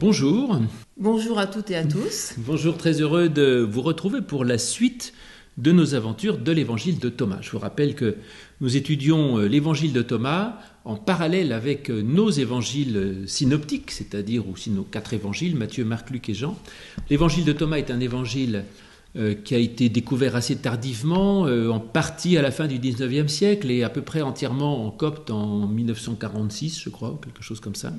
Bonjour. Bonjour à toutes et à tous. Bonjour, très heureux de vous retrouver pour la suite de nos aventures de l'évangile de Thomas. Je vous rappelle que nous étudions l'évangile de Thomas en parallèle avec nos évangiles synoptiques, c'est-à-dire aussi nos 4 évangiles, Matthieu, Marc, Luc et Jean. L'évangile de Thomas est un évangile qui a été découvert assez tardivement, en partie à la fin du 19e siècle et à peu près entièrement en copte en 1946, je crois, ou quelque chose comme ça.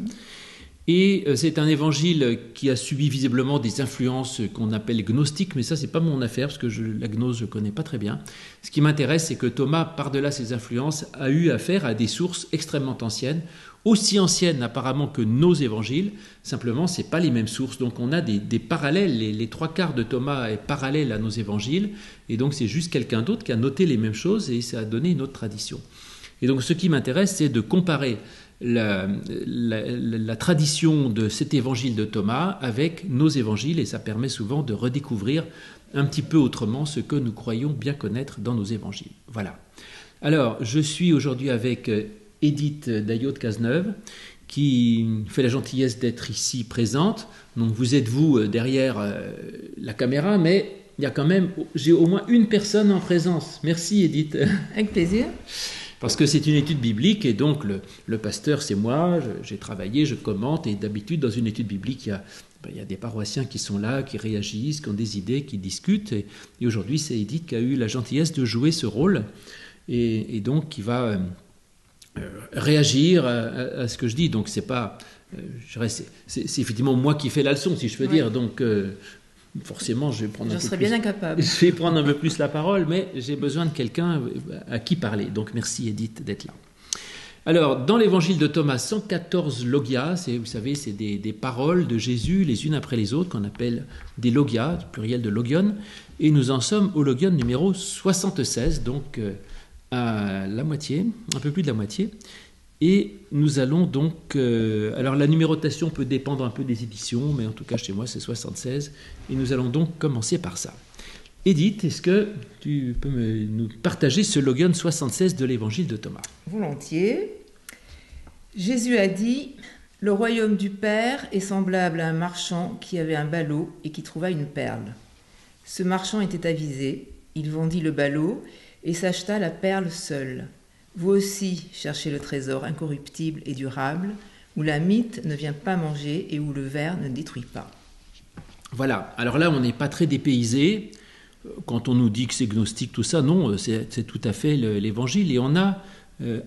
Et c'est un évangile qui a subi visiblement des influences qu'on appelle gnostiques, mais ça, c'est pas mon affaire, parce que la gnose, je connais pas très bien. Ce qui m'intéresse, c'est que Thomas, par-delà ses influences, a eu affaire à des sources extrêmement anciennes, aussi anciennes apparemment que nos évangiles, simplement, c'est pas les mêmes sources. Donc on a des parallèles, les 3/4 de Thomas est parallèle à nos évangiles, et donc c'est juste quelqu'un d'autre qui a noté les mêmes choses, et ça a donné une autre tradition. Et donc ce qui m'intéresse, c'est de comparer la tradition de cet évangile de Thomas avec nos évangiles, et ça permet souvent de redécouvrir un petit peu autrement ce que nous croyons bien connaître dans nos évangiles. Voilà. Alors, je suis aujourd'hui avec Edith Daillot-Cazeneuve, qui fait la gentillesse d'être ici présente. Donc vous êtes vous derrière la caméra, mais il y a quand même, j'ai au moins une personne en présence. Merci Edith. Avec plaisir. Parce que c'est une étude biblique et donc le pasteur c'est moi, j'ai travaillé, je commente et d'habitude dans une étude biblique il y a des paroissiens qui sont là, qui réagissent, qui ont des idées, qui discutent et aujourd'hui c'est Edith qui a eu la gentillesse de jouer ce rôle et donc qui va réagir à ce que je dis. Donc c'est pas, c'est effectivement moi qui fais la leçon si je peux dire, donc forcément, je vais prendre un peu plus la parole, mais j'ai besoin de quelqu'un à qui parler. Donc, merci Edith d'être là. Alors, dans l'évangile de Thomas, 114 logias, vous savez, c'est des paroles de Jésus les unes après les autres, qu'on appelle des logias, du pluriel de logion, et nous en sommes au logion numéro 76, donc à la moitié, un peu plus de la moitié. Et nous allons donc... alors la numérotation peut dépendre un peu des éditions, mais en tout cas chez moi c'est 76. Et nous allons donc commencer par ça. Edith, est-ce que tu peux nous partager ce logion 76 de l'évangile de Thomas ? Volontiers. Jésus a dit « Le royaume du Père est semblable à un marchand qui avait un ballot et qui trouva une perle. Ce marchand était avisé, il vendit le ballot et s'acheta la perle seule. Vous aussi cherchez le trésor incorruptible et durable, où la mythe ne vient pas manger et où le ver ne détruit pas. » Voilà, alors là on n'est pas très dépaysé. Quand on nous dit que c'est gnostique, tout ça, non, c'est tout à fait l'évangile. Et on a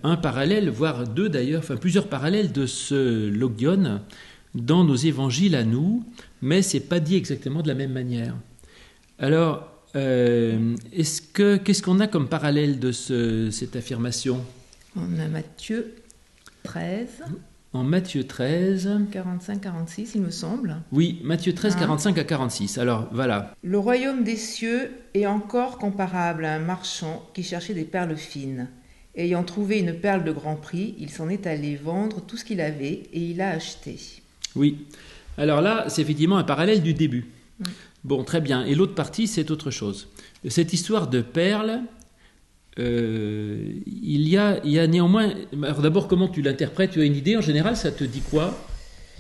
un parallèle, voire deux d'ailleurs, enfin plusieurs parallèles de ce logion dans nos évangiles à nous, mais ce n'est pas dit exactement de la même manière. Alors, qu'est-ce qu'on a comme parallèle de cette affirmation ? On a Matthieu 13. En Matthieu 13... 45-46, il me semble. Oui, Matthieu 13, 45 à 46. Alors, voilà. Le royaume des cieux est encore comparable à un marchand qui cherchait des perles fines. Ayant trouvé une perle de grand prix, il s'en est allé vendre tout ce qu'il avait et il a acheté. Oui. Alors là, c'est effectivement un parallèle du début. Bon, très bien. Et l'autre partie, c'est autre chose. Cette histoire de perles, il y a néanmoins... Alors d'abord, comment tu l'interprètes ? Tu as une idée en général ? Ça te dit quoi ?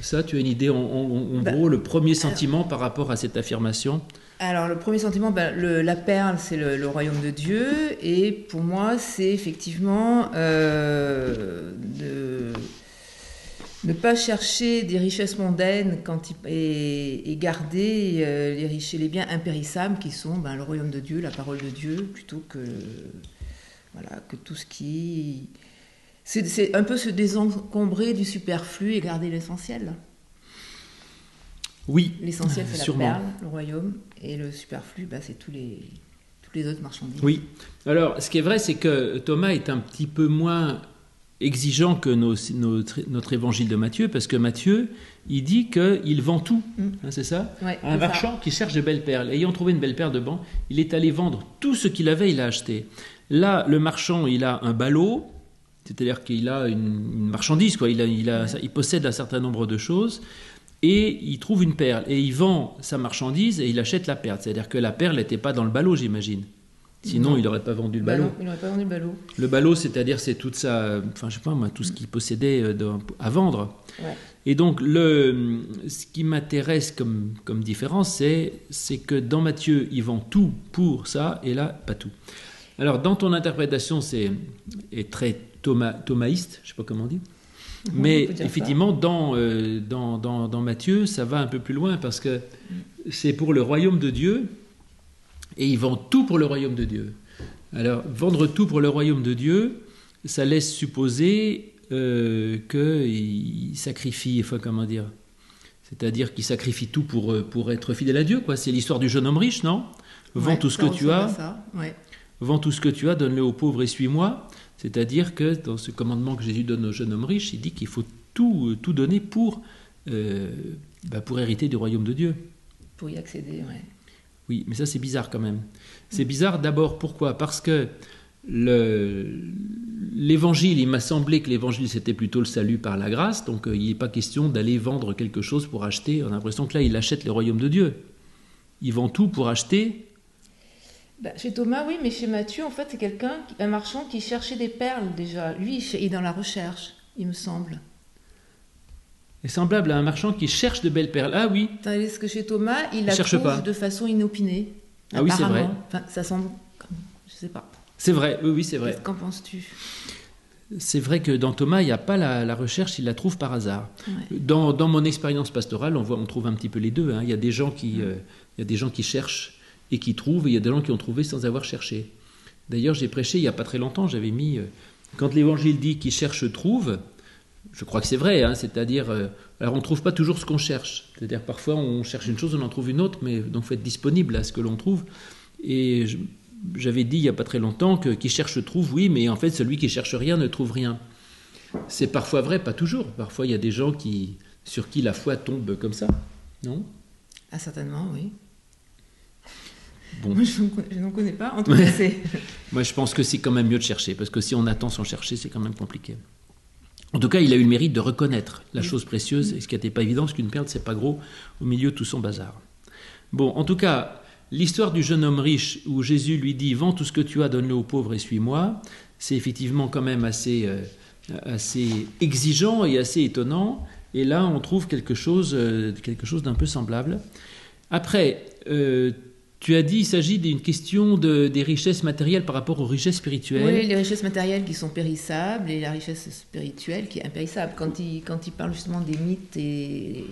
Ça, tu as une idée en gros, le premier sentiment par rapport à cette affirmation ? Alors, le premier sentiment, la perle, c'est le royaume de Dieu. Et pour moi, c'est effectivement ne pas chercher des richesses mondaines et garder les biens impérissables qui sont le royaume de Dieu, la parole de Dieu, plutôt que tout ce qui... C'est un peu se désencombrer du superflu et garder l'essentiel. Oui, l'essentiel, c'est sûrement. La perle, le royaume, et le superflu, c'est toutes les autres marchandises. Oui. Alors, ce qui est vrai, c'est que Thomas est un petit peu moins exigeant que notre évangile de Matthieu, parce que Matthieu, il dit qu'il vend tout, c'est ça ? Ouais, un marchand qui cherche de belles perles. Ayant trouvé une belle perle de banc, il est allé vendre tout ce qu'il avait, il a acheté. Là, le marchand, il a un ballot, c'est-à-dire qu'il a une marchandise, quoi. Il possède un certain nombre de choses, et il trouve une perle, et il vend sa marchandise, et il achète la perle. C'est-à-dire que la perle n'était pas dans le ballot, j'imagine. Sinon, Non. il n'aurait pas vendu le Bah ballot. non, il n'aurait pas vendu le ballot. Le ballot, c'est-à-dire, c'est toute ça, enfin, je sais pas moi, tout ce qu'il possédait à vendre. Ouais. Et donc, ce qui m'intéresse comme différence, c'est que dans Matthieu, il vend tout pour ça, et là, pas tout. Alors, dans ton interprétation, est très thomaïste, je ne sais pas comment on dit. Mais effectivement, dans Matthieu, ça va un peu plus loin, parce que c'est pour le royaume de Dieu, et il vend tout pour le royaume de Dieu. Alors, vendre tout pour le royaume de Dieu, ça laisse supposer qu'il sacrifie, enfin, comment dire, c'est-à-dire qu'il sacrifie tout pour être fidèle à Dieu, quoi. C'est l'histoire du jeune homme riche, non? Vends tout ce que tu as, vends tout ce que tu as, donne-le aux pauvres et suis-moi. C'est-à-dire que dans ce commandement que Jésus donne au jeune homme riche, il dit qu'il faut tout donner pour hériter du royaume de Dieu. Pour y accéder, ouais. Oui, mais ça c'est bizarre quand même. C'est bizarre d'abord, pourquoi? Parce que l'évangile, il m'a semblé que l'évangile c'était plutôt le salut par la grâce, donc il n'est pas question d'aller vendre quelque chose pour acheter. On a l'impression que là il achète le royaume de Dieu. Il vend tout pour acheter. Chez Thomas, oui, mais chez Matthieu, en fait, c'est un marchand qui cherchait des perles déjà. Lui, il est dans la recherche, il me semble. C'est semblable à un marchand qui cherche de belles perles. Ah oui. Tandis que chez Thomas, il la cherche trouve pas de façon inopinée. Ah oui, c'est vrai. Enfin, ça semble comme... Je sais pas. C'est vrai, oui, c'est vrai. Qu'en penses-tu? C'est vrai que dans Thomas, il n'y a pas la recherche, il la trouve par hasard. Ouais. Dans mon expérience pastorale, on trouve un petit peu les deux. Hein. Il y a des gens qui cherchent et qui trouvent, et il y a des gens qui ont trouvé sans avoir cherché. D'ailleurs, j'ai prêché il n'y a pas très longtemps, j'avais mis... quand l'Évangile dit qui cherche trouve, je crois que c'est vrai, hein, c'est-à-dire... alors on ne trouve pas toujours ce qu'on cherche. C'est-à-dire parfois on cherche une chose, on en trouve une autre, mais donc il faut être disponible à ce que l'on trouve. Et j'avais dit il n'y a pas très longtemps que qui cherche trouve, oui, mais en fait celui qui cherche rien ne trouve rien. C'est parfois vrai, pas toujours. Parfois il y a des gens sur qui la foi tombe comme ça, non? Ah, certainement, oui. Bon. Moi, je n'en connais pas, en tout cas, c'est... Moi, je pense que c'est quand même mieux de chercher, parce que si on attend sans chercher, c'est quand même compliqué. En tout cas, il a eu le mérite de reconnaître la chose précieuse, et ce qui n'était pas évident, parce qu'une perle, c'est pas gros, au milieu de tout son bazar. Bon, en tout cas, l'histoire du jeune homme riche, où Jésus lui dit « Vends tout ce que tu as, donne-le aux pauvres et suis-moi », c'est effectivement quand même assez exigeant et assez étonnant, et là, on trouve quelque chose d'un peu semblable. Après... tu as dit qu'il s'agit d'une question des richesses matérielles par rapport aux richesses spirituelles. Oui, les richesses matérielles qui sont périssables et la richesse spirituelle qui est impérissable. Quand il parle justement des mythes et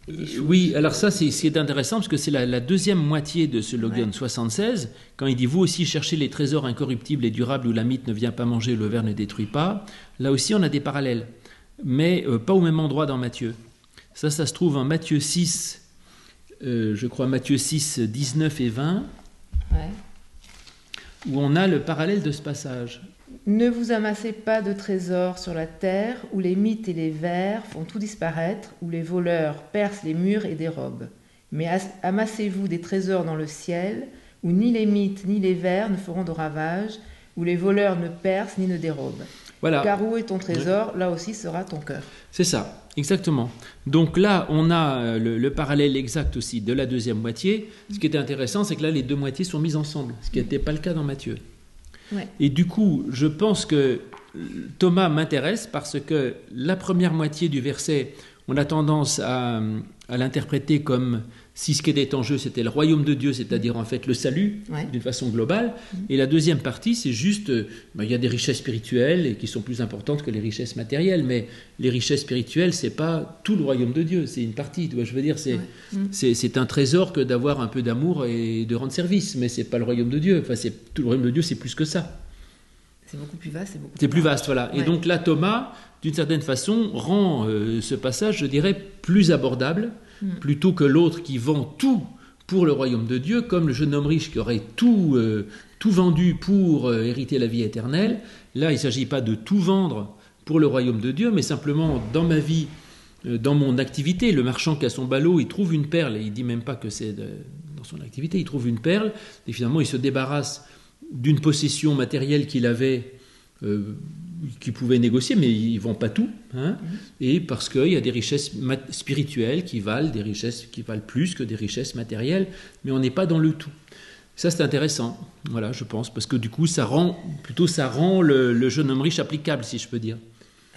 des choses. Oui, alors ça c'est intéressant parce que c'est la deuxième moitié de ce Logion 76, quand il dit « Vous aussi cherchez les trésors incorruptibles et durables où la mythe ne vient pas manger, le ver ne détruit pas ». Là aussi on a des parallèles, mais pas au même endroit dans Matthieu. Ça se trouve en Matthieu 6, je crois Matthieu 6, 19 et 20, où on a le parallèle de ce passage. Ne vous amassez pas de trésors sur la terre, où les mythes et les vers font tout disparaître, où les voleurs percent les murs et dérobent. Mais amassez-vous des trésors dans le ciel, où ni les mythes ni les vers ne feront de ravages, où les voleurs ne percent ni ne dérobent. Voilà. Car où est ton trésor, là aussi sera ton cœur. C'est ça, exactement. Donc là, on a le parallèle exact aussi de la deuxième moitié. Ce qui était intéressant, c'est que là, les deux moitiés sont mises ensemble, ce qui n'était pas le cas dans Matthieu. Ouais. Et du coup, je pense que Thomas m'intéresse parce que la première moitié du verset, on a tendance à l'interpréter comme si ce qui était en jeu, c'était le royaume de Dieu, c'est-à-dire en fait le salut, d'une façon globale. Et la deuxième partie, c'est juste, il y a des richesses spirituelles et qui sont plus importantes que les richesses matérielles, mais les richesses spirituelles, c'est pas tout le royaume de Dieu, c'est une partie. Tu vois, je veux dire, c'est un trésor que d'avoir un peu d'amour et de rendre service, mais c'est pas le royaume de Dieu. Enfin, tout le royaume de Dieu, c'est plus que ça. C'est beaucoup plus vaste. C'est plus vaste, voilà. Ouais. Et donc là, Thomas, d'une certaine façon, rend ce passage, je dirais, plus abordable, plutôt que l'autre qui vend tout pour le royaume de Dieu, comme le jeune homme riche qui aurait tout vendu pour hériter la vie éternelle. Là, il ne s'agit pas de tout vendre pour le royaume de Dieu, mais simplement dans ma vie, dans mon activité. Le marchand qui a son ballot, il trouve une perle, et il ne dit même pas que c'est dans son activité, il trouve une perle, et finalement il se débarrasse d'une possession matérielle qu'il avait, qu'il pouvait négocier, mais il ne vend pas tout, hein, et parce qu'il y a des richesses spirituelles qui valent plus que des richesses matérielles, mais on n'est pas dans le tout. Ça, c'est intéressant, voilà, je pense, parce que du coup, ça rend le jeune homme riche applicable, si je peux dire.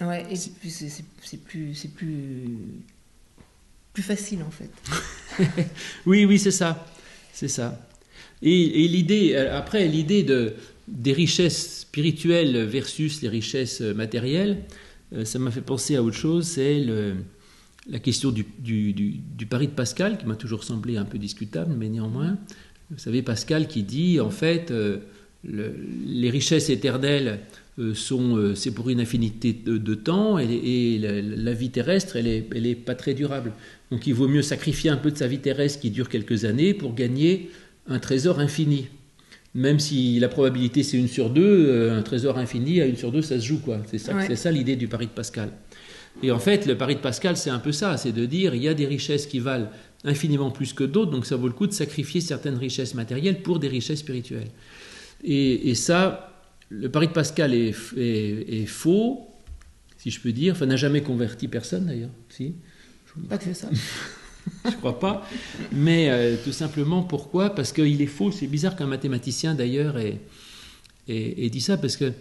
Ouais, et puis c'est plus facile en fait. Oui, c'est ça, c'est ça. Et l'idée, après, des richesses spirituelles versus les richesses matérielles, ça m'a fait penser à autre chose, c'est la question du pari de Pascal, qui m'a toujours semblé un peu discutable, mais néanmoins, vous savez, Pascal qui dit, en fait, les richesses éternelles c'est pour une infinité de temps, et la vie terrestre, elle est pas très durable. Donc il vaut mieux sacrifier un peu de sa vie terrestre qui dure quelques années pour gagner un trésor infini. Même si la probabilité c'est 1 sur 2, un trésor infini à 1 sur 2, ça se joue, quoi. C'est ça l'idée du pari de Pascal. Et en fait, le pari de Pascal, c'est un peu ça, c'est de dire il y a des richesses qui valent infiniment plus que d'autres, donc ça vaut le coup de sacrifier certaines richesses matérielles pour des richesses spirituelles. Et ça, le pari de Pascal est faux, si je peux dire, enfin n'a jamais converti personne d'ailleurs, si. Pas que ça. Je ne crois pas, mais tout simplement pourquoi ? Parce qu'il est faux, c'est bizarre qu'un mathématicien d'ailleurs ait dit ça, parce que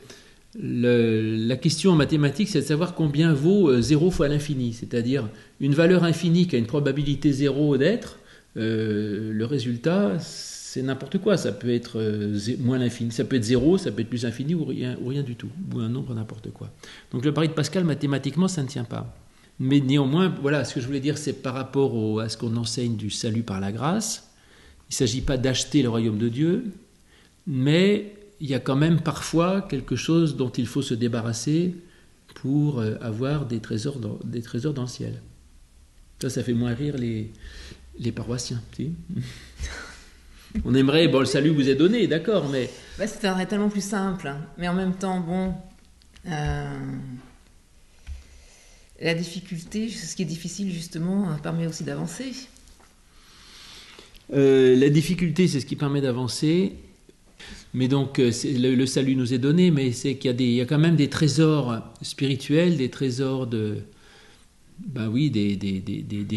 la question en mathématiques, c'est de savoir combien vaut 0 fois l'infini, c'est-à-dire une valeur infinie qui a une probabilité 0 d'être, le résultat, c'est n'importe quoi, ça peut être moins l'infini, ça peut être 0, ça peut être plus infini ou rien du tout, ou un nombre n'importe quoi. Donc le pari de Pascal, mathématiquement, ça ne tient pas. Mais néanmoins, voilà, ce que je voulais dire, c'est par rapport à ce qu'on enseigne du salut par la grâce, il ne s'agit pas d'acheter le royaume de Dieu, mais il y a quand même parfois quelque chose dont il faut se débarrasser pour avoir des trésors dans le ciel. Ça fait moins rire les paroissiens. Si. On aimerait, le salut vous est donné, d'accord, mais... C'est tellement plus simple, hein. Mais en même temps, la difficulté, ce qui est difficile justement, permet aussi d'avancer. La difficulté, c'est ce qui permet d'avancer. Mais donc, le salut nous est donné, mais c'est qu'il y a quand même des trésors spirituels, des trésors des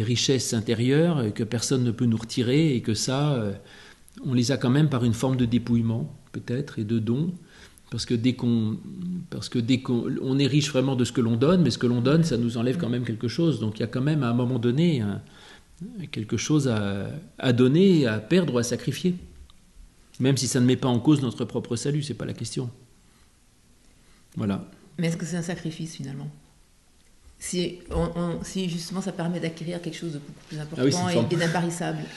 richesses intérieures que personne ne peut nous retirer, et que ça, on les a quand même par une forme de dépouillement, peut-être, et de don. Parce que dès qu'on est riche vraiment de ce que l'on donne, mais ce que l'on donne, ça nous enlève quand même quelque chose. Donc il y a quand même à un moment donné quelque chose à donner, à perdre ou à sacrifier. Même si ça ne met pas en cause notre propre salut, c'est pas la question. Voilà. Mais est-ce que c'est un sacrifice finalement ? Si justement ça permet d'acquérir quelque chose de beaucoup plus important et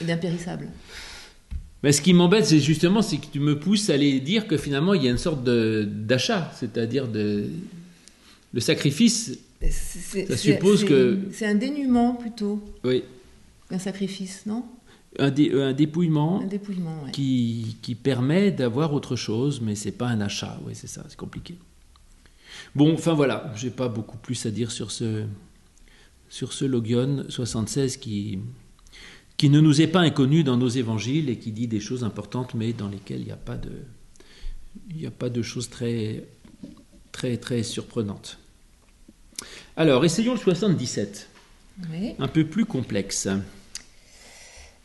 d'impérissable. Mais ce qui m'embête, c'est que tu me pousses à aller dire que finalement il y a une sorte d'achat, c'est-à-dire le sacrifice. Ça suppose que c'est un dénuement plutôt. Oui. Qu'un sacrifice, non ? Un dépouillement, ouais. qui permet d'avoir autre chose, mais c'est pas un achat. Oui, c'est ça, c'est compliqué. Bon, enfin voilà, j'ai pas beaucoup plus à dire sur ce Logion 76 qui ne nous est pas inconnu dans nos évangiles et qui dit des choses importantes, mais dans lesquelles il n'y a pas de choses très, très, très surprenantes. Alors, essayons le 77, oui. Un peu plus complexe.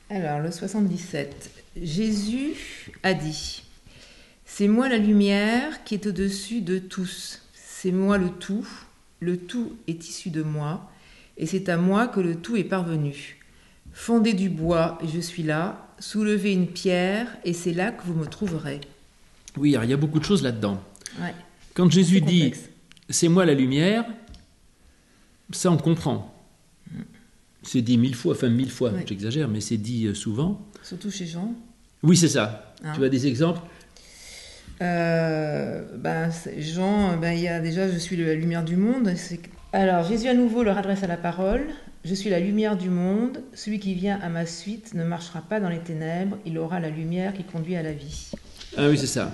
Alors, le 77. Jésus a dit : « C'est moi la lumière qui est au-dessus de tous. C'est moi le tout est issu de moi, et c'est à moi que le tout est parvenu. Fondez du bois, et je suis là. Soulevez une pierre, et c'est là que vous me trouverez. » Oui, alors il y a beaucoup de choses là-dedans. Ouais. Quand Jésus dit « C'est moi la lumière », ça on comprend. C'est dit 1000 fois, ouais. J'exagère, mais c'est dit souvent. Surtout chez Jean. Oui, c'est ça. Tu as des exemples ? Jean, il y a déjà « Je suis la lumière du monde ». Alors, Jésus à nouveau leur adresse à la parole. « Je suis la lumière du monde. Celui qui vient à ma suite ne marchera pas dans les ténèbres. Il aura la lumière qui conduit à la vie. » Ah oui, c'est ça.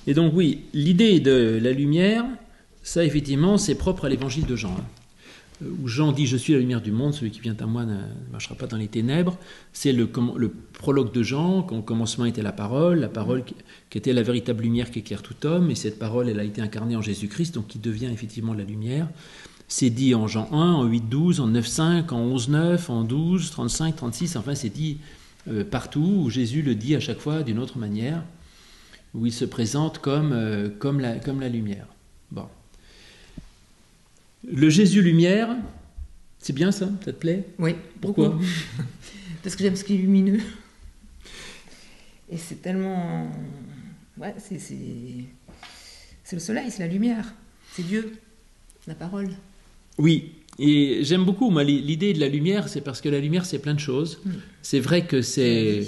Et donc oui, l'idée de la lumière, ça effectivement, c'est propre à l'évangile de Jean. Où Jean dit « Je suis la lumière du monde, celui qui vient à moi ne marchera pas dans les ténèbres ». C'est le prologue de Jean, quand au commencement était la parole qui était la véritable lumière qui éclaire tout homme, et cette parole, elle a été incarnée en Jésus-Christ, donc qui devient effectivement la lumière. C'est dit en Jean 1, en 8, 12, en 9, 5, en 11, 9, en 12, 35, 36, enfin c'est dit partout où Jésus le dit à chaque fois d'une autre manière, où il se présente comme la lumière. Bon. Le Jésus lumière, c'est bien ça te plaît? Oui. Pourquoi? Beaucoup. Parce que j'aime ce qui est lumineux. Et c'est tellement... Ouais, c'est le soleil, c'est la lumière. C'est Dieu, la parole. Oui, et j'aime beaucoup, moi, l'idée de la lumière, c'est parce que la lumière, c'est plein de choses. C'est vrai que c'est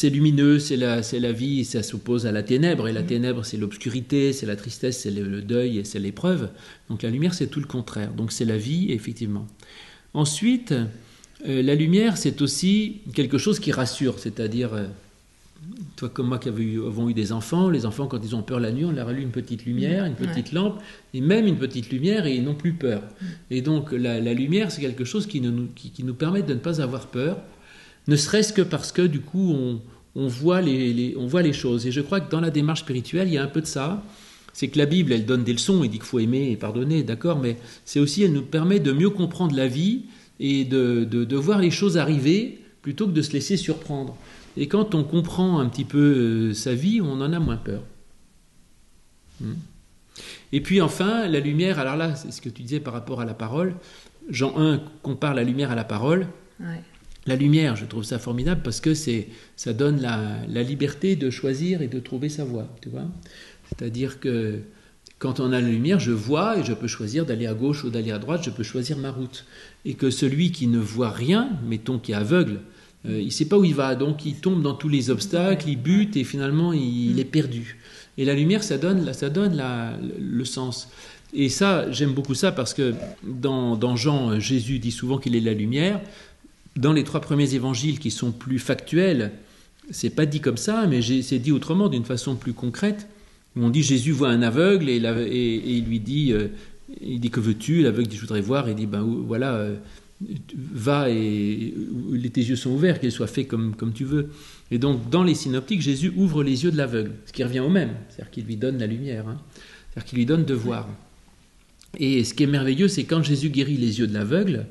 lumineux, c'est la vie, ça s'oppose à la ténèbre, et la ténèbre, c'est l'obscurité, c'est la tristesse, c'est le deuil, et c'est l'épreuve. Donc la lumière, c'est tout le contraire. Donc c'est la vie, effectivement. Ensuite, la lumière, c'est aussi quelque chose qui rassure, c'est-à-dire... toi comme moi qui avons eu des enfants, les enfants quand ils ont peur la nuit, on leur allume une petite lumière, une petite lampe, et même une petite lumière et ils n'ont plus peur. Et donc la lumière c'est quelque chose qui nous permet de ne pas avoir peur, ne serait-ce que parce que du coup on voit les choses. Et je crois que dans la démarche spirituelle il y a un peu de ça, c'est que la Bible elle donne des leçons, elle dit qu'il faut aimer et pardonner, d'accord, mais c'est aussi elle nous permet de mieux comprendre la vie et de voir les choses arriver plutôt que de se laisser surprendre. Et quand on comprend un petit peu sa vie, on en a moins peur. Et puis enfin, la lumière, alors là, c'est ce que tu disais par rapport à la parole. Jean 1 compare la lumière à la parole. Ouais. La lumière, je trouve ça formidable parce que ça donne la liberté de choisir et de trouver sa voie. Tu vois ? C'est-à-dire que quand on a la lumière, je vois et je peux choisir d'aller à gauche ou d'aller à droite, je peux choisir ma route. Et que celui qui ne voit rien, mettons qui est aveugle, il ne sait pas où il va, donc il tombe dans tous les obstacles, il bute et finalement il est perdu. Et la lumière, ça donne le sens. Et ça, j'aime beaucoup ça parce que dans Jean, Jésus dit souvent qu'il est la lumière. Dans les 3 premiers évangiles qui sont plus factuels, c'est pas dit comme ça, mais c'est dit autrement, d'une façon plus concrète. On dit Jésus voit un aveugle et il lui dit, que veux-tu? L'aveugle dit je voudrais voir. Il dit voilà. Va et tes yeux sont ouverts, qu'ils soient faits comme tu veux. Et donc dans les synoptiques, Jésus ouvre les yeux de l'aveugle, ce qui revient au même, c'est-à-dire qu'il lui donne la lumière, c'est-à-dire qu'il lui donne de voir. Et ce qui est merveilleux, c'est quand Jésus guérit les yeux de l'aveugle,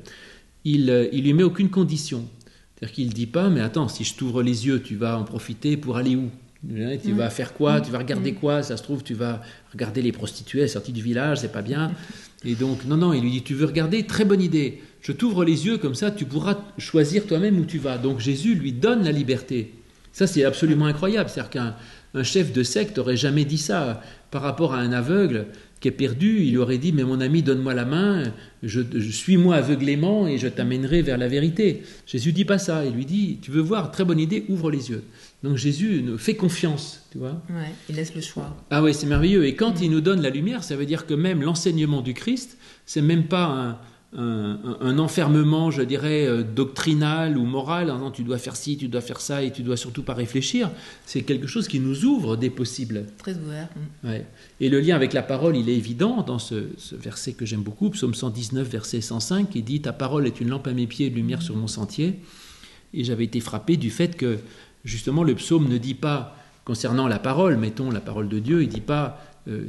il lui met aucune condition, c'est-à-dire qu'il ne dit pas mais attends, si je t'ouvre les yeux, tu vas en profiter pour aller où? Tu vas faire quoi? Tu vas regarder quoi? Ça se trouve, tu vas regarder les prostituées sorties du village, c'est pas bien. Et donc, non, il lui dit, tu veux regarder? Très bonne idée. Je t'ouvre les yeux, comme ça, tu pourras choisir toi-même où tu vas. Donc, Jésus lui donne la liberté. Ça, c'est absolument incroyable. C'est-à-dire qu'un chef de secte n'aurait jamais dit ça par rapport à un aveugle qui est perdu. Il aurait dit, mais mon ami, donne-moi la main, je suis-moi aveuglément et je t'amènerai vers la vérité. Jésus ne dit pas ça. Il lui dit, tu veux voir? Très bonne idée, ouvre les yeux. Donc Jésus nous fait confiance, tu vois. Ouais, il laisse le choix. Ah oui, c'est merveilleux. Et quand il nous donne la lumière, ça veut dire que même l'enseignement du Christ, c'est même pas un enfermement, je dirais, doctrinal ou moral. Non, tu dois faire ci, tu dois faire ça, et tu dois surtout pas réfléchir. C'est quelque chose qui nous ouvre des possibles. Très ouvert. Ouais. Et le lien avec la parole, il est évident dans ce verset que j'aime beaucoup, Psaume 119, verset 105, qui dit « Ta parole est une lampe à mes pieds et une lumière sur mon sentier ». Et j'avais été frappé du fait que justement, le psaume ne dit pas, concernant la parole, mettons la parole de Dieu, il ne dit pas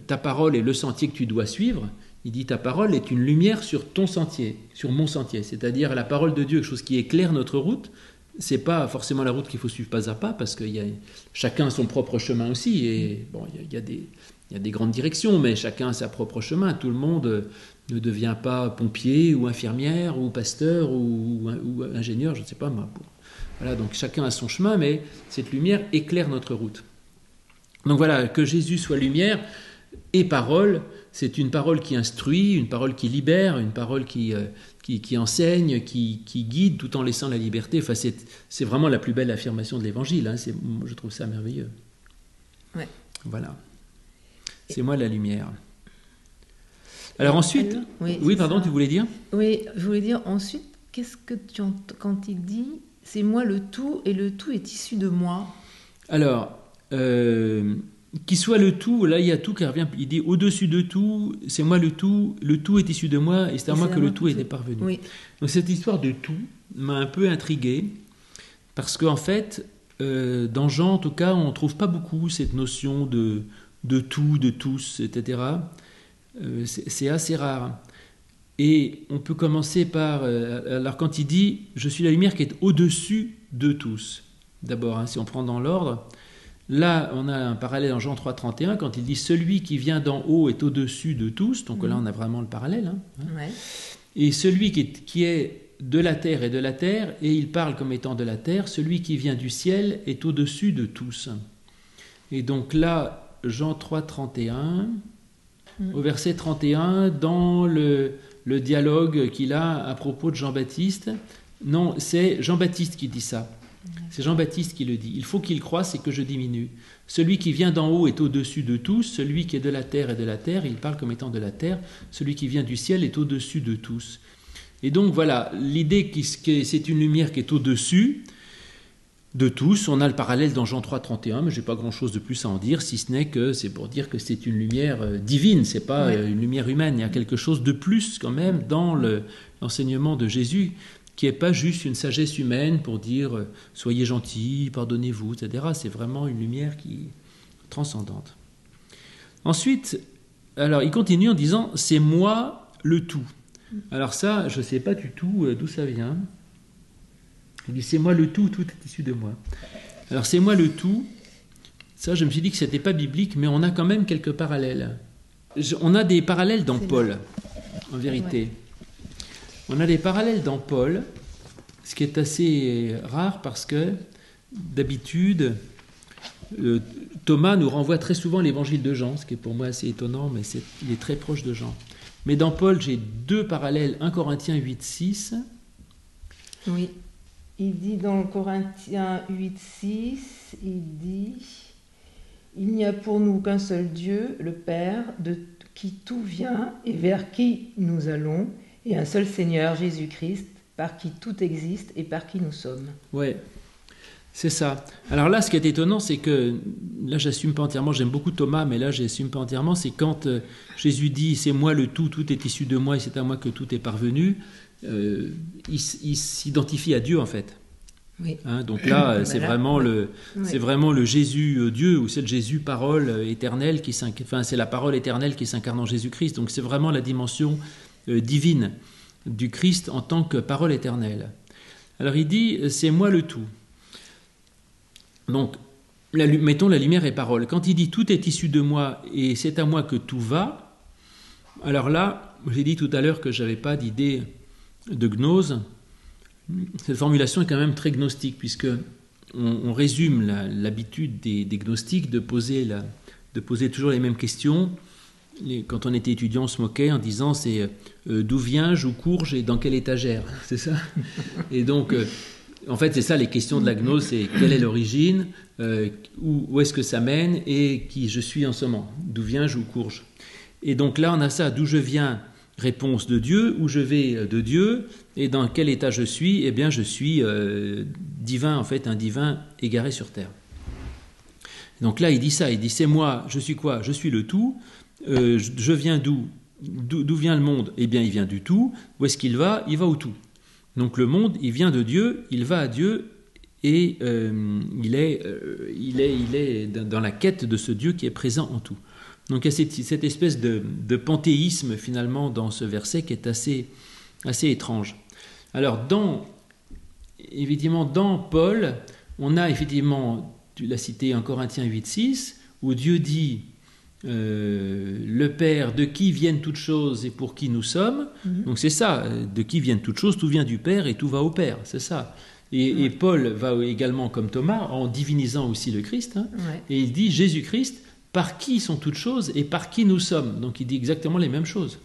ta parole est le sentier que tu dois suivre, il dit ta parole est une lumière sur ton sentier, sur mon sentier, c'est-à-dire la parole de Dieu, quelque chose qui éclaire notre route, ce n'est pas forcément la route qu'il faut suivre pas à pas, parce que chacun a son propre chemin aussi, et bon, il y a des grandes directions, mais chacun a sa propre chemin, tout le monde ne devient pas pompier ou infirmière ou pasteur ou ingénieur, je ne sais pas moi. Voilà, donc chacun a son chemin, mais cette lumière éclaire notre route. Donc voilà, que Jésus soit lumière et parole, c'est une parole qui instruit, une parole qui libère, une parole qui enseigne, qui guide tout en laissant la liberté. Enfin, c'est vraiment la plus belle affirmation de l'Évangile. Je trouve ça merveilleux. Ouais. Voilà. C'est moi la lumière. Alors ensuite... Oui, pardon, tu voulais dire? Oui, je voulais dire ensuite, qu'est-ce que tu entends quand il dit... C'est moi le tout, et le tout est issu de moi. Alors, qu'il soit le tout, là il y a tout qui revient, il dit au-dessus de tout, c'est moi le tout est issu de moi, et c'est à moi que le tout est parvenu. Oui. Donc cette histoire de tout m'a un peu intrigué, parce qu'en fait, dans Jean en tout cas, on ne trouve pas beaucoup cette notion de tout, de tous, etc. C'est assez rare. Et on peut commencer par... alors quand il dit « Je suis la lumière qui est au-dessus de tous », d'abord, hein, si on prend dans l'ordre. Là, on a un parallèle en Jean 3,31 quand il dit « Celui qui vient d'en haut est au-dessus de tous ». Donc là, on a vraiment le parallèle. Hein. Ouais. Et celui qui est de la terre est de la terre, et il parle comme étant de la terre. Celui qui vient du ciel est au-dessus de tous. Et donc là, Jean 3,31, au verset 31, dans le dialogue qu'il a à propos de Jean-Baptiste, non, c'est Jean-Baptiste qui dit ça. C'est Jean-Baptiste qui le dit. Il faut qu'il croisse et que je diminue. Celui qui vient d'en haut est au-dessus de tous. Celui qui est de la terre est de la terre. Il parle comme étant de la terre. Celui qui vient du ciel est au-dessus de tous. Et donc voilà, l'idée que c'est une lumière qui est au-dessus de tous. On a le parallèle dans Jean 3,31, mais je n'ai pas grand-chose de plus à en dire, si ce n'est que c'est pour dire que c'est une lumière divine, ce n'est pas une lumière humaine. Il y a quelque chose de plus quand même dans l'enseignement de Jésus, qui n'est pas juste une sagesse humaine pour dire « soyez gentils, pardonnez-vous », etc. C'est vraiment une lumière qui est transcendante. Ensuite, alors il continue en disant « c'est moi le tout ». Alors ça, je ne sais pas du tout d'où ça vient. Il dit « c'est moi le tout, tout est issu de moi ». Alors « c'est moi le tout », ça je me suis dit que ce n'était pas biblique, mais on a quand même quelques parallèles. On a des parallèles dans Paul, en vérité. Ouais. On a des parallèles dans Paul, ce qui est assez rare parce que, d'habitude, Thomas nous renvoie très souvent l'évangile de Jean, ce qui est pour moi assez étonnant, mais il est très proche de Jean. Mais dans Paul, j'ai deux parallèles, 1 Corinthiens 8,6. Oui, il dit dans Corinthiens 8,6, il dit « Il n'y a pour nous qu'un seul Dieu, le Père, de qui tout vient et vers qui nous allons, et un seul Seigneur, Jésus-Christ, par qui tout existe et par qui nous sommes. » Oui, c'est ça. Alors là, ce qui est étonnant, c'est que, là j'assume pas entièrement, j'aime beaucoup Thomas, mais là j'assume pas entièrement, c'est quand Jésus dit « c'est moi le tout, tout est issu de moi et c'est à moi que tout est parvenu », il s'identifie à Dieu en fait. Oui. Hein, donc là, c'est vraiment le Jésus Dieu, ou c'est le Jésus parole éternelle, c'est la parole éternelle qui s'incarne en Jésus-Christ, donc c'est vraiment la dimension divine du Christ en tant que parole éternelle. Alors il dit « c'est moi le tout ». Donc, mettons la lumière et parole. Quand il dit « tout est issu de moi et c'est à moi que tout va », alors là, j'ai dit tout à l'heure que je n'avais pas d'idée de gnose. Cette formulation est quand même très gnostique, puisque on résume l'habitude des gnostiques de poser toujours les mêmes questions. Quand on était étudiant, on se moquait en disant c'est d'où viens-je, où cours-je et dans quelle étagère, c'est ça. Et donc, en fait, c'est ça les questions de la gnose, c'est quelle est l'origine, où est-ce que ça mène et qui je suis en ce moment, d'où viens-je, où cours-je. Et donc là, on a ça, d'où je viens, réponse de Dieu, où je vais de Dieu, et dans quel état je suis, eh bien je suis divin, en fait, un divin égaré sur terre. Donc là, il dit ça, il dit c'est moi, je suis quoi? Je suis le tout. Je viens d'où vient le monde? Eh bien, il vient du tout. Où est-ce qu'il va? Il va au tout. Donc le monde, il vient de Dieu, il va à Dieu, et il est dans la quête de ce Dieu qui est présent en tout. Donc il y a cette espèce de panthéisme finalement dans ce verset qui est assez étrange. Alors évidemment dans Paul, on a effectivement, tu l'as cité en Corinthiens 8,6, où Dieu dit le Père de qui viennent toutes choses et pour qui nous sommes. Donc c'est ça, de qui viennent toutes choses, tout vient du Père et tout va au Père, c'est ça. Et Paul va également comme Thomas en divinisant aussi le Christ, et il dit Jésus-Christ par qui sont toutes choses et par qui nous sommes. Donc il dit exactement les mêmes choses.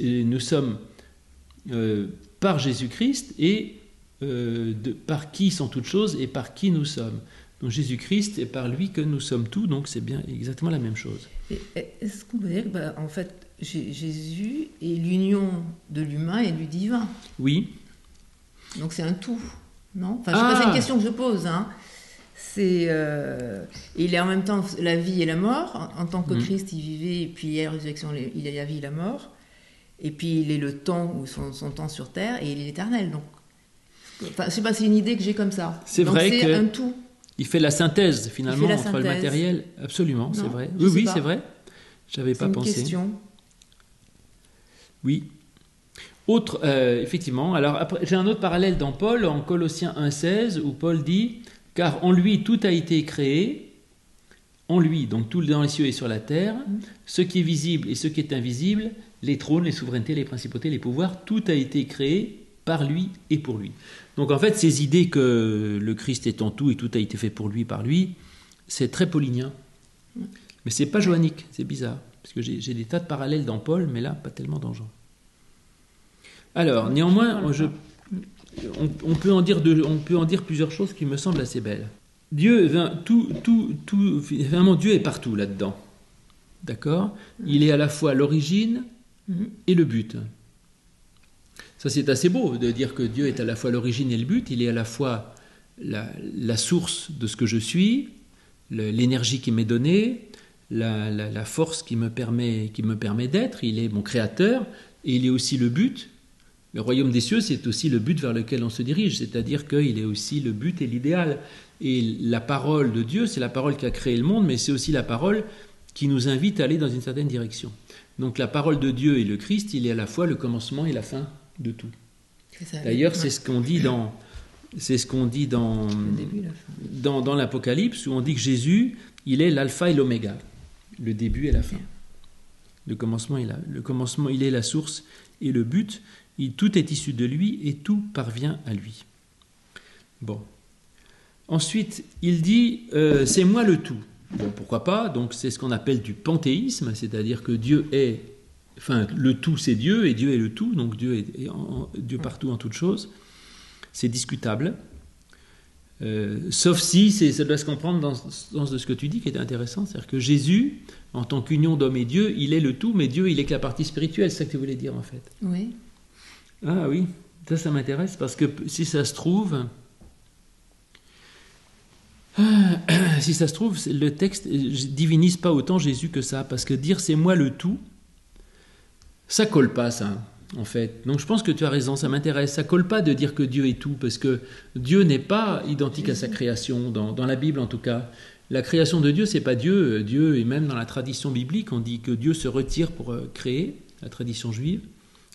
Nous sommes par Jésus-Christ et par qui sont toutes choses et par qui nous sommes. Donc Jésus-Christ est par lui que nous sommes tout, donc c'est bien exactement la même chose. Est-ce qu'on peut dire que en fait, Jésus est l'union de l'humain et du divin? Oui. Donc c'est un tout, non? Enfin, je sais pas, c'est une question que je pose, il est en même temps la vie et la mort. En tant que Christ, il vivait, et puis il y a la résurrection, il est la vie et la mort. Et puis il est le temps, ou son temps sur terre, et il est l'éternel. Donc, enfin, je sais pas, c'est une idée que j'ai comme ça. C'est donc, vrai c'est un tout. Il fait la synthèse finalement entre le matériel. Absolument, non, c'est vrai. Oui, c'est vrai. J'avais pas pensé. C'est une question. Oui. Autre, effectivement. Alors après, j'ai un autre parallèle dans Paul, en Colossiens 1,16, où Paul dit Car en lui tout a été créé, en lui, donc tout dans les cieux et sur la terre, ce qui est visible et ce qui est invisible, les trônes, les souverainetés, les principautés, les pouvoirs, tout a été créé par lui et pour lui. Donc en fait, ces idées que le Christ est en tout et tout a été fait pour lui, par lui, c'est très paulinien. Mais c'est pas johannique, c'est bizarre. Parce que j'ai des tas de parallèles dans Paul, mais là, pas tellement dans Jean. Alors, néanmoins, on peut en dire plusieurs choses qui me semblent assez belles. Dieu, vraiment, Dieu est partout là-dedans. D'accord ? Il est à la fois l'origine et le but. Ça, c'est assez beau de dire que Dieu est à la fois l'origine et le but. Il est à la fois la source de ce que je suis, l'énergie qui m'est donnée, la force qui me permet d'être. Il est mon créateur et il est aussi le but. Le royaume des cieux, c'est aussi le but vers lequel on se dirige, c'est-à-dire qu'il est aussi le but et l'idéal. Et la parole de Dieu, c'est la parole qui a créé le monde, mais c'est aussi la parole qui nous invite à aller dans une certaine direction. Donc la parole de Dieu et le Christ, il est à la fois le commencement et la fin de tout. D'ailleurs, c'est ce qu'on dit dans l'Apocalypse, où on dit que Jésus, il est l'alpha et l'oméga, le début et la fin. Le commencement est là. Le commencement, il est la source et le but. Tout est issu de lui et tout parvient à lui. Bon. Ensuite, il dit c'est moi le tout. Bon, pourquoi pas? Donc, c'est ce qu'on appelle du panthéisme, c'est-à-dire que Dieu est. Enfin, le tout, c'est Dieu et Dieu est le tout, donc Dieu est Dieu partout en toutes choses. C'est discutable. Sauf si, ça doit se comprendre dans le sens de ce que tu dis qui est intéressant, c'est-à-dire que Jésus, en tant qu'union d'homme et Dieu, il est le tout, mais Dieu, il est que la partie spirituelle, c'est ça que tu voulais dire en fait. Oui. Ah oui, ça m'intéresse, parce que si ça se trouve, le texte divinise pas autant Jésus que ça, parce que dire c'est moi le tout, ça colle pas ça. En fait. Donc je pense que tu as raison, ça m'intéresse. Ça colle pas de dire que Dieu est tout, parce que Dieu n'est pas identique à sa création, dans la Bible en tout cas. La création de Dieu, c'est pas Dieu. Dieu, et même dans la tradition biblique, on dit que Dieu se retire pour créer, la tradition juive,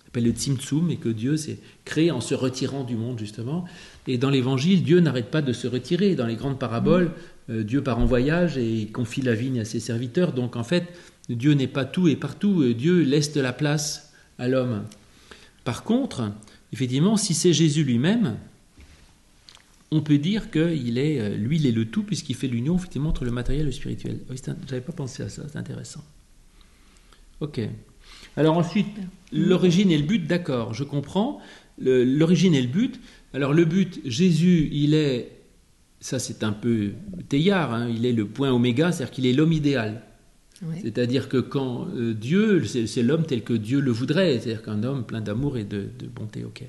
s'appelle le Tzimtzum, et que Dieu s'est créé en se retirant du monde, justement. Et dans l'Évangile, Dieu n'arrête pas de se retirer. Dans les grandes paraboles, Dieu part en voyage et il confie la vigne à ses serviteurs. Donc en fait, Dieu n'est pas tout et partout. Dieu laisse de la place à l'homme. Par contre, effectivement, si c'est Jésus lui-même, on peut dire qu'il est, lui, il est le tout, puisqu'il fait l'union effectivement entre le matériel et le spirituel. Oui, je n'avais pas pensé à ça, c'est intéressant. Ok. Alors ensuite, l'origine et le but, d'accord, je comprends. L'origine et le but. Alors le but, Jésus, il est, ça c'est un peu théillard, hein, il est le point oméga, c'est-à-dire qu'il est l'homme idéal. Oui. C'est-à-dire que quand Dieu, c'est l'homme tel que Dieu le voudrait, c'est-à-dire qu'un homme plein d'amour et de bonté, ok.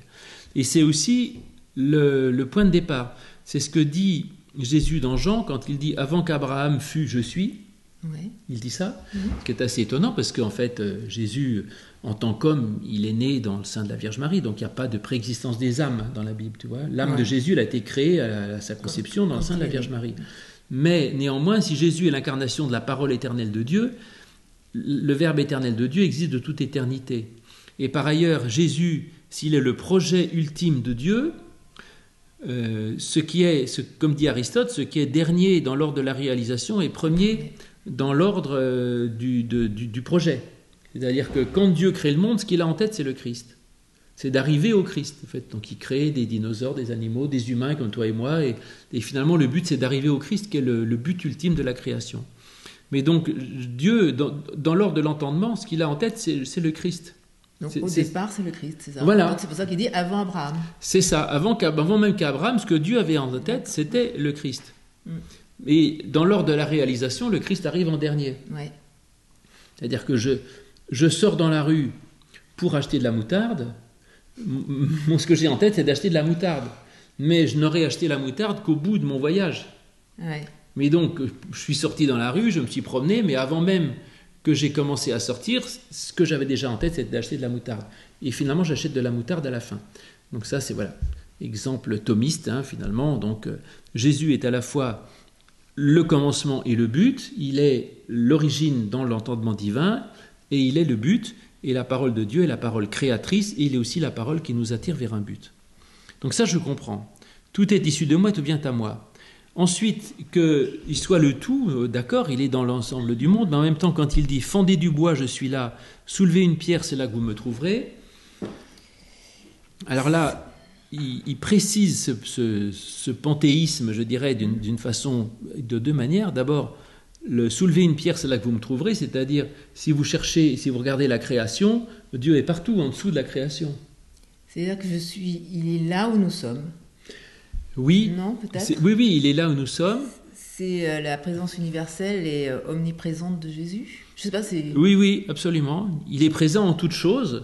Et c'est aussi le point de départ. C'est ce que dit Jésus dans Jean quand il dit « Avant qu'Abraham fût, je suis ». Oui. Il dit ça, ce qui est assez étonnant parce qu'en fait, Jésus, en tant qu'homme, il est né dans le sein de la Vierge Marie, donc il n'y a pas de préexistence des âmes dans la Bible, tu vois. L'âme de Jésus, elle a été créée à sa conception dans le sein de la Vierge Marie. Mais néanmoins, si Jésus est l'incarnation de la parole éternelle de Dieu, le Verbe éternel de Dieu existe de toute éternité. Et par ailleurs, Jésus, s'il est le projet ultime de Dieu, comme dit Aristote, ce qui est dernier dans l'ordre de la réalisation est premier dans l'ordre du projet. C'est-à-dire que quand Dieu crée le monde, ce qu'il a en tête, c'est le Christ. C'est d'arriver au Christ, en fait. Donc il crée des dinosaures, des animaux, des humains comme toi et moi, et finalement le but c'est d'arriver au Christ, qui est le but ultime de la création. Mais donc Dieu, dans l'ordre de l'entendement, ce qu'il a en tête, c'est le Christ. Donc au départ, c'est le Christ, c'est ça. Voilà. Donc c'est pour ça qu'il dit avant Abraham. C'est ça, avant même qu'Abraham, ce que Dieu avait en tête, c'était le Christ. Et dans l'ordre de la réalisation, le Christ arrive en dernier. Ouais. C'est-à-dire que je sors dans la rue pour acheter de la moutarde. Ce que j'ai en tête, c'est d'acheter de la moutarde. Mais je n'aurais acheté la moutarde qu'au bout de mon voyage. Ouais. Mais donc, je suis sorti dans la rue, je me suis promené, mais avant même que j'ai commencé à sortir, ce que j'avais déjà en tête, c'était d'acheter de la moutarde. Et finalement, j'achète de la moutarde à la fin. Donc ça, c'est voilà, exemple thomiste, hein, finalement. Donc, Jésus est à la fois le commencement et le but. Il est l'origine dans l'entendement divin, et il est le but. Et la parole de Dieu est la parole créatrice, et il est aussi la parole qui nous attire vers un but. Donc ça, je comprends. Tout est issu de moi, tout vient à moi. Ensuite, qu'il soit le tout, d'accord, il est dans l'ensemble du monde, mais en même temps, quand il dit « fendez du bois, je suis là, soulevez une pierre, c'est là que vous me trouverez », alors là, il précise ce panthéisme, je dirais, d'une façon, de deux manières. D'abord, le soulever une pierre, c'est là que vous me trouverez, c'est-à-dire, si vous cherchez, si vous regardez la création, Dieu est partout, en dessous de la création. C'est-à-dire que il est là où nous sommes. Oui, non, peut-être. Oui, il est là où nous sommes. C'est la présence universelle et omniprésente de Jésus. Je sais pas, c'est... Oui, absolument. Il est présent en toutes choses.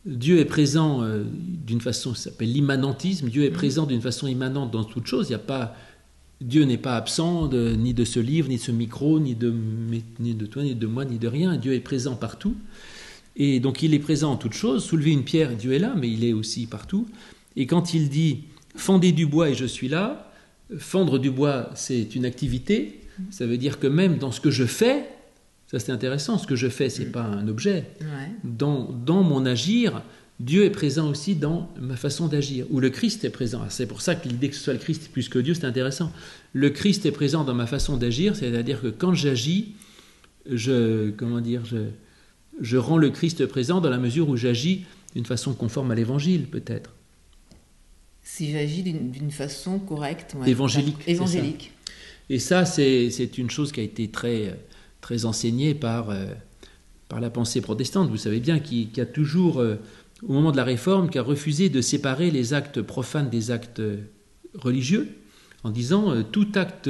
Dieu est présent d'une façon, ça s'appelle l'immanentisme. Dieu est présent d'une façon immanente dans toutes choses. Dieu n'est pas absent ni de ce livre, ni de ce micro, ni de toi, ni de moi, ni de rien. Dieu est présent partout. Et donc il est présent en toutes choses. Soulever une pierre, Dieu est là, mais il est aussi partout. Et quand il dit « fendez du bois et je suis là », fendre du bois, c'est une activité. Ça veut dire que même dans ce que je fais, ça c'est intéressant, ce que je fais, c'est pas un objet. Ouais. Dans mon agir, Dieu est présent aussi dans ma façon d'agir, ou le Christ est présent. C'est pour ça que l'idée que ce soit le Christ plus que Dieu, c'est intéressant. Le Christ est présent dans ma façon d'agir, c'est-à-dire que quand j'agis, je rends le Christ présent dans la mesure où j'agis d'une façon conforme à l'Évangile, peut-être. Si j'agis d'une façon correcte. Ouais. Évangélique. Évangélique. Et ça, c'est une chose qui a été très, très enseignée par la pensée protestante. Vous savez bien qu'il y a toujours, au moment de la Réforme, qui a refusé de séparer les actes profanes des actes religieux, en disant tout acte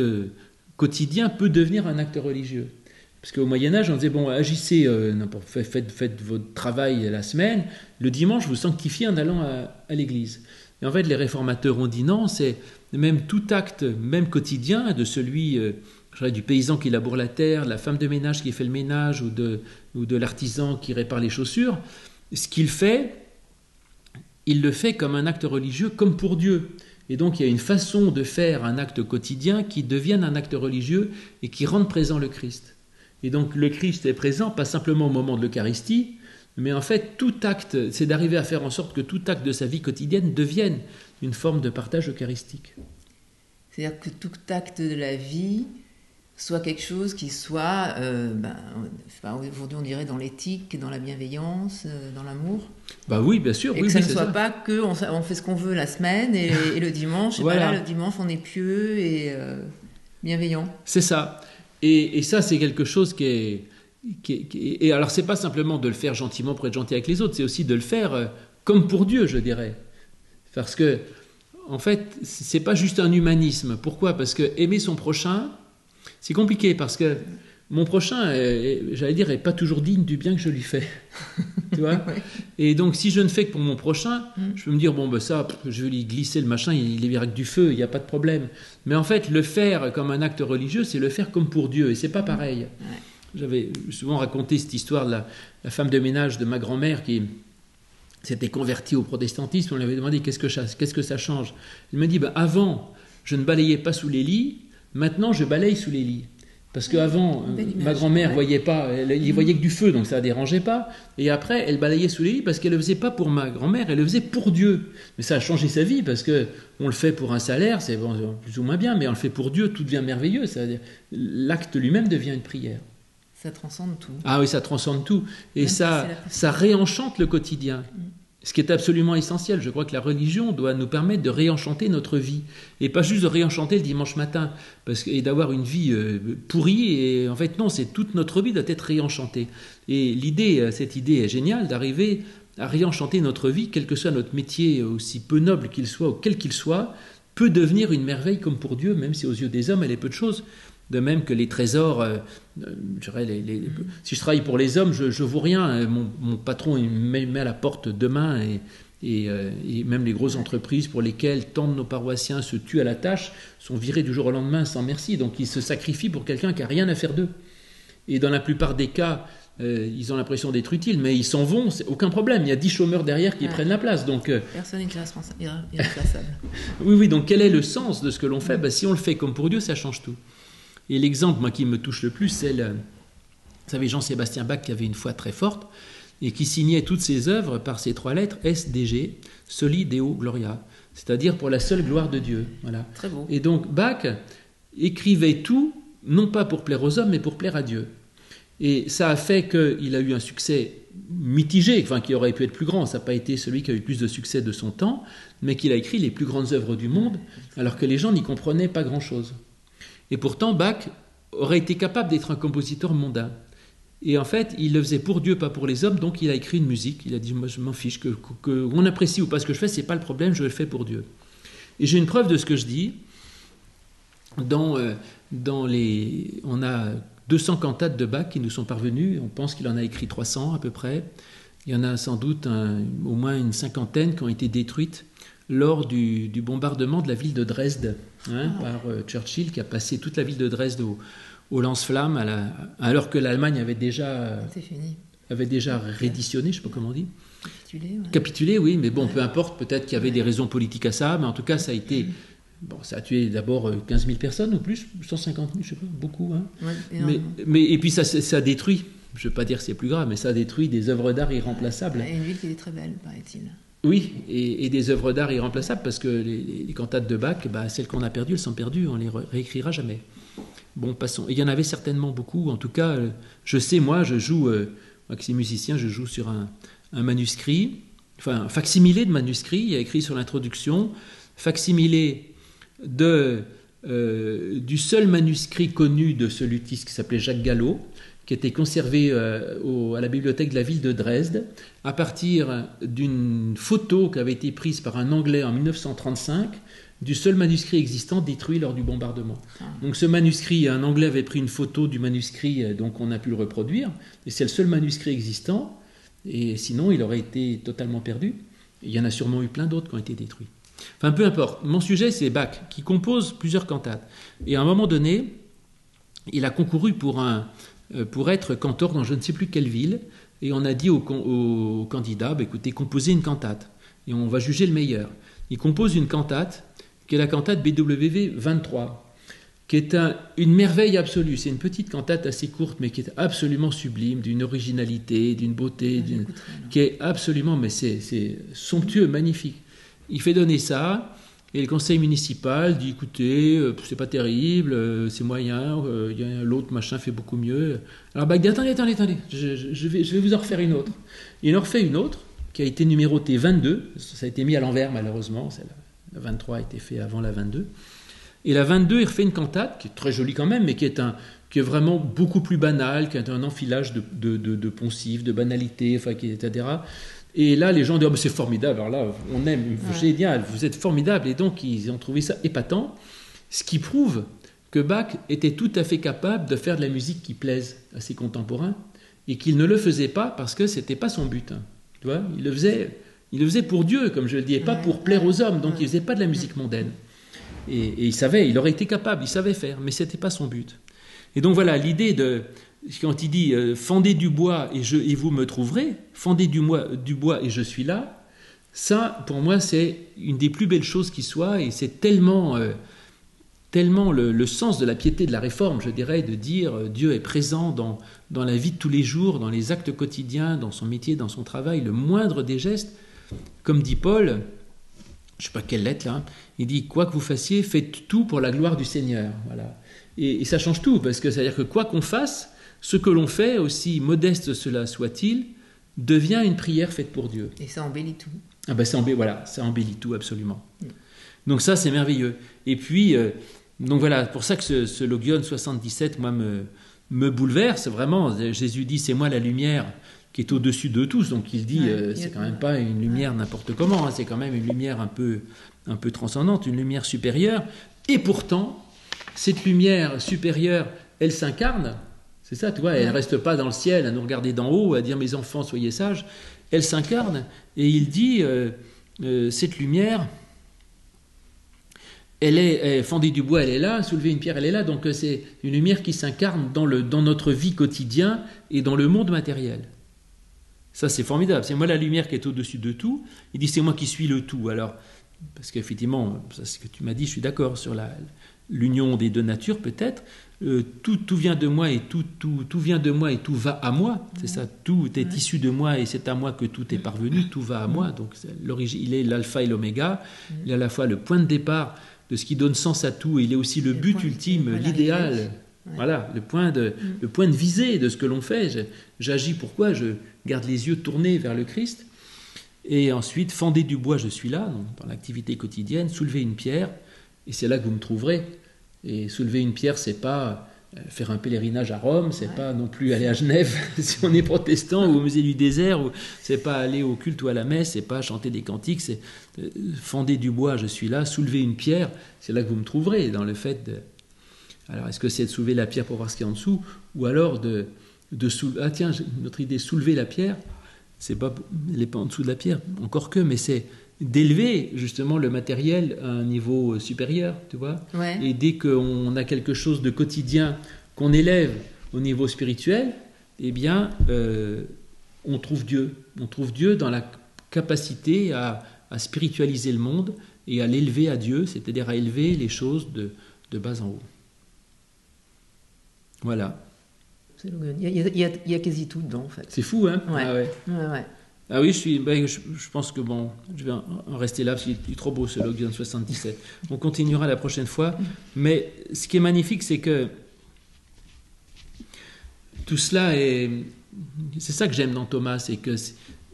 quotidien peut devenir un acte religieux. Parce qu'au Moyen-Âge, on disait, bon, agissez, faites votre travail la semaine, le dimanche, vous sanctifiez en allant à l'église. Et en fait, les réformateurs ont dit non, c'est même tout acte, même quotidien, de celui du paysan qui laboure la terre, de la femme de ménage qui fait le ménage, ou de l'artisan qui répare les chaussures, ce qu'il fait, il le fait comme un acte religieux, comme pour Dieu. Et donc il y a une façon de faire un acte quotidien qui devienne un acte religieux et qui rende présent le Christ. Et donc le Christ est présent, pas simplement au moment de l'Eucharistie, mais en fait, tout acte, c'est d'arriver à faire en sorte que tout acte de sa vie quotidienne devienne une forme de partage eucharistique. C'est-à-dire que tout acte de la vie soit quelque chose qui soit, aujourd'hui on dirait dans l'éthique, dans la bienveillance, dans l'amour. Bah oui, bien sûr. Et que ça ne soit pas que on fait ce qu'on veut la semaine et le dimanche, et voilà. le dimanche on est pieux et bienveillant. C'est ça. Et ça, c'est quelque chose qui est... Et alors, c'est pas simplement de le faire gentiment pour être gentil avec les autres, c'est aussi de le faire comme pour Dieu, je dirais. Parce que, en fait, c'est pas juste un humanisme. Pourquoi ? Parce que aimer son prochain, c'est compliqué, parce que mon prochain, j'allais dire, est pas toujours digne du bien que je lui fais. Tu vois ? Ouais. Et donc, si je ne fais que pour mon prochain, je peux me dire, je vais lui glisser le machin, il est bien avec du feu, il n'y a pas de problème. Mais en fait, le faire comme un acte religieux, c'est le faire comme pour Dieu, et c'est pas pareil. Ouais. J'avais souvent raconté cette histoire de la femme de ménage de ma grand-mère qui s'était convertie au protestantisme. On lui avait demandé qu'est-ce que ça change. Elle m'a dit, avant, je ne balayais pas sous les lits, maintenant je balaye sous les lits. Parce qu'avant, ma grand-mère voyait pas, elle y voyait que du feu, donc ça ne dérangeait pas. Et après, elle balayait sous les lits parce qu'elle ne le faisait pas pour ma grand-mère, elle le faisait pour Dieu. Mais ça a changé sa vie parce qu'on le fait pour un salaire, c'est plus ou moins bien, mais on le fait pour Dieu, tout devient merveilleux. C'est-à-dire, l'acte lui-même devient une prière. Ça transcende tout. Ah oui, ça transcende tout. Et Même ça réenchante le quotidien. Ce qui est absolument essentiel. Je crois que la religion doit nous permettre de réenchanter notre vie. Et pas juste de réenchanter le dimanche matin. Et d'avoir une vie pourrie. Et en fait, non, c'est toute notre vie doit être réenchantée. Et cette idée est géniale d'arriver à réenchanter notre vie, quel que soit notre métier, aussi peu noble qu'il soit, ou quel qu'il soit, peut devenir une merveille comme pour Dieu, même si aux yeux des hommes, elle est peu de choses. De même que les trésors, si je travaille pour les hommes, je ne vaux rien. Mon patron il me met à la porte demain et même les grosses entreprises pour lesquelles tant de nos paroissiens se tuent à la tâche sont virés du jour au lendemain sans merci. Donc ils se sacrifient pour quelqu'un qui n'a rien à faire d'eux. Et dans la plupart des cas, ils ont l'impression d'être utiles, mais ils s'en vont, c'est aucun problème. Il y a 10 chômeurs derrière qui prennent la place. Donc, personne n'est irremplaçable. Oui, donc quel est le sens de ce que l'on fait ? Si on le fait comme pour Dieu, ça change tout. Et l'exemple, moi, qui me touche le plus, c'est vous savez, Jean-Sébastien Bach qui avait une foi très forte et qui signait toutes ses œuvres par ces 3 lettres, SDG, Soli Deo Gloria. c'est-à-dire pour la seule gloire de Dieu. Voilà. Très beau. Et donc Bach écrivait tout, non pas pour plaire aux hommes, mais pour plaire à Dieu. Et ça a fait qu'il a eu un succès mitigé, enfin qui aurait pu être plus grand. Ça n'a pas été celui qui a eu le plus de succès de son temps, mais qu'il a écrit les plus grandes œuvres du monde, alors que les gens n'y comprenaient pas grand-chose. Et pourtant, Bach aurait été capable d'être un compositeur mondain. Et en fait, il le faisait pour Dieu, pas pour les hommes, donc il a écrit une musique. Il a dit, moi je m'en fiche, qu'on apprécie ou pas ce que je fais, c'est pas le problème, je le fais pour Dieu. Et j'ai une preuve de ce que je dis. On a 200 cantates de Bach qui nous sont parvenues, on pense qu'il en a écrit 300 à peu près. Il y en a sans doute au moins une cinquantaine qui ont été détruites lors du bombardement de la ville de Dresde, par Churchill, qui a passé toute la ville de Dresde au lance-flammes, alors que l'Allemagne avait déjà redditionné, je ne sais pas comment on dit. Capitulé, oui, mais bon, peu importe, peut-être qu'il y avait des raisons politiques à ça, mais en tout cas, ça a été... Bon, ça a tué d'abord 15 000 personnes ou plus, 150 000, je ne sais pas, beaucoup. Hein. Et puis ça a détruit, je ne veux pas dire que c'est plus grave, mais ça a détruit des œuvres d'art irremplaçables. Et une ville qui était très belle, paraît-il. Oui, et des œuvres d'art irremplaçables, parce que les cantates de Bach, celles qu'on a perdues, elles sont perdues, on ne les réécrira jamais. Bon, passons. Et il y en avait certainement beaucoup, en tout cas, je sais, moi, je joue, moi qui suis musicien, je joue sur un manuscrit, enfin un facsimilé de manuscrit, il y a écrit sur l'introduction, facsimilé du seul manuscrit connu de ce luthiste qui s'appelait Jacques Gallo, qui était conservé à la bibliothèque de la ville de Dresde, à partir d'une photo qui avait été prise par un Anglais en 1935, du seul manuscrit existant détruit lors du bombardement. Donc ce manuscrit, un Anglais avait pris une photo du manuscrit, donc on a pu le reproduire, et c'est le seul manuscrit existant, et sinon il aurait été totalement perdu. Il y en a sûrement eu plein d'autres qui ont été détruits. Enfin, peu importe. Mon sujet, c'est Bach, qui compose plusieurs cantates. Et à un moment donné, il a concouru pour être cantor dans je ne sais plus quelle ville. Et on a dit au candidat, écoutez, composez une cantate. Et on va juger le meilleur. Il compose une cantate, qui est la cantate BWV 23, qui est une merveille absolue. C'est une petite cantate assez courte, mais qui est absolument sublime, d'une originalité, d'une beauté, qui est absolument, mais c'est somptueux, magnifique. Il fait donner ça, et le conseil municipal dit, écoutez, c'est pas terrible, c'est moyen, l'autre machin fait beaucoup mieux. Alors Bach dit, attendez, je vais vous en refaire une autre. Il en refait une autre, qui a été numérotée 22, ça a été mis à l'envers malheureusement, la 23 a été fait avant la 22. Et la 22, il refait une cantate, qui est très jolie quand même, mais qui est vraiment beaucoup plus banale, qui est un enfilage de poncifs, de banalités, enfin, etc. Et là, les gens disent, c'est formidable, alors là, on aime, génial, vous êtes formidable. Et donc, ils ont trouvé ça épatant, ce qui prouve que Bach était tout à fait capable de faire de la musique qui plaise à ses contemporains, et qu'il ne le faisait pas parce que ce n'était pas son but. Tu vois, il le faisait pour Dieu, comme je le dis, et pas pour plaire aux hommes, donc il ne faisait pas de la musique mondaine. Et il savait, il aurait été capable, il savait faire, mais ce n'était pas son but. Et donc voilà, l'idée de... Quand il dit « fendez du bois et vous me trouverez »,« fendez du bois et je suis là », ça, pour moi, c'est une des plus belles choses qui soit, et c'est tellement le sens de la piété de la Réforme, je dirais, de dire Dieu est présent dans la vie de tous les jours, dans les actes quotidiens, dans son métier, dans son travail, le moindre des gestes. Comme dit Paul, je ne sais pas quelle lettre là, il dit « quoi que vous fassiez, faites tout pour la gloire du Seigneur ». Voilà. Et ça change tout, parce que c'est-à-dire que quoi qu'on fasse, ce que l'on fait, aussi modeste cela soit-il, devient une prière faite pour Dieu. Et ça embellit tout. Ah ben ça embellit tout, absolument. Donc ça, c'est merveilleux. Et puis, donc voilà, pour ça que ce Logion 77, moi, me bouleverse, vraiment. Jésus dit, c'est moi la lumière qui est au-dessus de tous. Donc il dit, c'est quand même pas une lumière n'importe comment, c'est quand même une lumière un peu transcendante, une lumière supérieure. Et pourtant, cette lumière supérieure, elle s'incarne. C'est ça, tu vois, elle ne reste pas dans le ciel à nous regarder d'en haut, à dire « mes enfants, soyez sages ». Elle s'incarne et il dit cette lumière, elle est fendée du bois, elle est là, soulever une pierre, elle est là. Donc c'est une lumière qui s'incarne dans notre vie quotidienne et dans le monde matériel. Ça, c'est formidable. C'est moi la lumière qui est au-dessus de tout. Il dit « c'est moi qui suis le tout ». Alors, parce qu'effectivement, ça, c'est ce que tu m'as dit, je suis d'accord sur l'union des deux natures peut-être. tout vient de moi et tout vient de moi et tout va à moi. C'est ça, tout est issu de moi et c'est à moi que tout est parvenu, tout va à moi. Donc il est l'alpha et l'oméga, il est à la fois le point de départ de ce qui donne sens à tout, et il est aussi le but ultime, l'idéal. Voilà, le point de visée de ce que l'on fait. J'agis pourquoi? Je garde les yeux tournés vers le Christ. Et ensuite, fendez du bois, je suis là, donc dans l'activité quotidienne, soulevez une pierre, et c'est là que vous me trouverez. Et soulever une pierre, c'est pas faire un pèlerinage à Rome, c'est pas non plus aller à Genève si on est protestant, ou au musée du désert, ou c'est pas aller au culte ou à la messe, c'est pas chanter des cantiques, c'est fendez du bois, je suis là, soulevez une pierre, c'est là que vous me trouverez, dans le fait de... Alors, est-ce que c'est de soulever la pierre pour voir ce qu'il y a en dessous, ou alors de soulever... Ah tiens, notre idée, soulever la pierre, elle n'est pas en dessous de la pierre, encore que, mais c'est d'élever justement le matériel à un niveau supérieur, tu vois. Et dès qu'on a quelque chose de quotidien qu'on élève au niveau spirituel, eh bien, on trouve Dieu. On trouve Dieu dans la capacité à spiritualiser le monde et à l'élever à Dieu, c'est-à-dire à élever les choses de bas en haut. Voilà. Il y a quasi tout dedans, en fait. C'est fou, hein? Ouais. Ah ouais. Ouais. Ah oui, je pense que bon, je vais en rester là, parce qu'il est trop beau ce log de 77. On continuera la prochaine fois. Mais ce qui est magnifique, c'est que tout cela c'est ça que j'aime dans Thomas, c'est que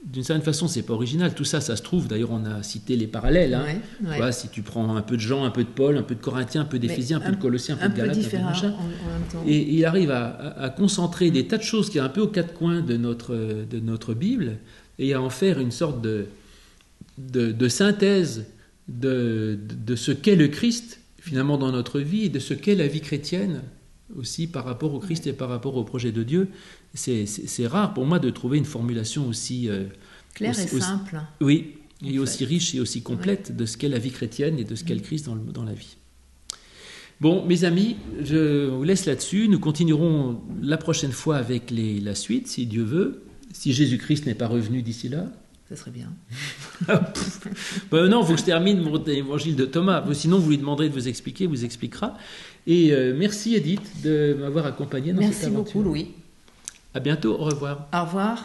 d'une certaine façon, c'est pas original. Tout ça, ça se trouve. D'ailleurs, on a cité les parallèles. Hein. Tu vois, si tu prends un peu de Jean, un peu de Paul, un peu de Corinthiens, un peu d'Éphésiens, un peu de Colossiens, un peu de Galates, un peu de machin. En même temps. Et il arrive à concentrer des tas de choses qui sont un peu aux quatre coins de notre Bible, et à en faire une sorte de synthèse de ce qu'est le Christ, finalement, dans notre vie, et de ce qu'est la vie chrétienne, aussi par rapport au Christ et par rapport au projet de Dieu. C'est rare pour moi de trouver une formulation aussi... claire et simple. Oui, et aussi riche et aussi complète de ce qu'est la vie chrétienne et de ce qu'est le Christ dans la vie. Bon, mes amis, je vous laisse là-dessus. Nous continuerons la prochaine fois avec la suite, si Dieu veut. Si Jésus-Christ n'est pas revenu d'ici là. Ça serait bien. Non, il faut que je termine mon évangile de Thomas. Sinon, vous lui demanderez de vous expliquer, il vous expliquera. Et merci Edith de m'avoir accompagné dans cette aventure. Merci beaucoup Louis. À bientôt, au revoir. Au revoir.